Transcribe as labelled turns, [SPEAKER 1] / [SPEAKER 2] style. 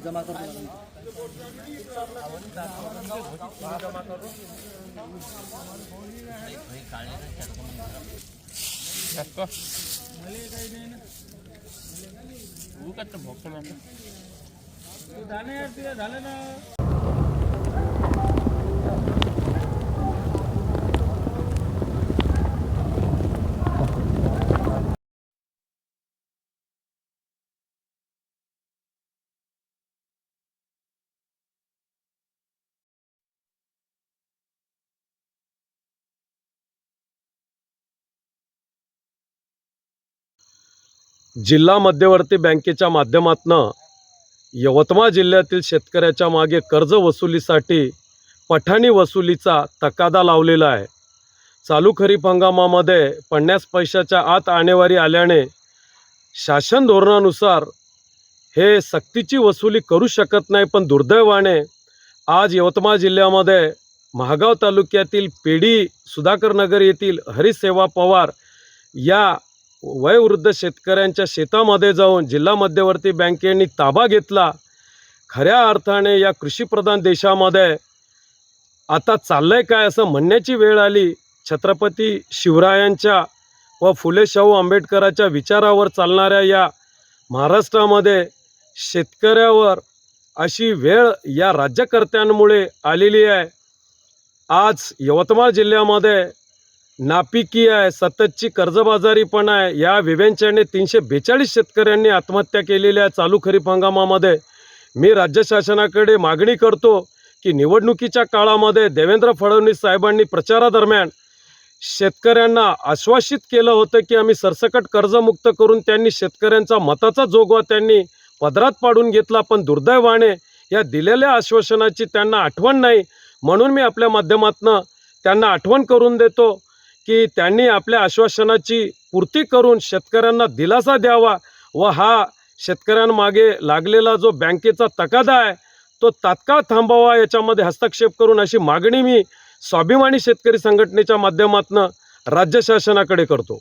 [SPEAKER 1] जमा कर
[SPEAKER 2] जिल्हा मध्यवर्ती बँकेच्या माध्यमातून यवतमाळ जिल्ह्यातील शेतकऱ्याच्या मागे कर्ज वसुलीसाठी पठाणी वसुलीचा तकादा लावलेला आहे। चालू खरीप हंगामामध्ये 50 पैशाच्या आत आणेवारी आल्याने शासन धोरणानुसार हे सक्तीची वसुली करू शकत नाही। पण दुर्दैवाने आज यवतमाळ जिल्ह्यामध्ये महागाव तालुक्यातील पेढी सुधाकर नगर येथील हरिसेवा पवार या वयोवृद्ध शेतकऱ्यांच्या शेतामध्ये जाऊन जिल्हा मध्यवर्ती बँकेने ताबा घेतला। खऱ्या अर्थाने या कृषीप्रधान देशामध्ये आता चाललंय काय असं म्हणण्याची वेळ आली। छत्रपती शिवरायांच्या व फुले शाहू आंबेडकरांच्या विचारावर चालणाऱ्या या महाराष्ट्रामध्ये शेतकऱ्यावर अशी वेळ या राज्यकर्त्यांमुळे आलेली आहे। आज यवतमाळ जिल्ह्यामध्ये नापिकी आहे, सततची कर्जबाजारी पण आहे। या विवेचनेने 342 शेतकऱ्यांनी आत्महत्या केलेल्या चालू खरीप हंगामामध्ये मी राज्य शासनाकडे मागणी करतो की निवडणुकीच्या काळामध्ये देवेंद्र फडणवीस साहेबांनी प्रचारादरम्यान शेतकऱ्यांना आश्वासित केलं होतं की आम्ही सरसकट कर्जमुक्त करून त्यांनी शेतकऱ्यांचा मताचा जोगवा त्यांनी पदरात पाडून घेतला। पण दुर्दैवाने या दिलेल्या आश्वासनाची त्यांना आठवण नाही। म्हणून मी आपल्या माध्यमातून त्यांना आठवण करून देतो की त्यांनी आपल्या आश्वासनाची पूर्ती करून शेतकऱ्यांना दिलासा द्यावा व हा शेतकऱ्यांमागे लागलेला जो बँकेचा तकादा आहे तो तात्काळ थांबवावा, याच्यामध्ये हस्तक्षेप करून अशी मागणी मी स्वाभिमानी शेतकरी संघटनेच्या माध्यमातून राज्य शासनाकडे करतो।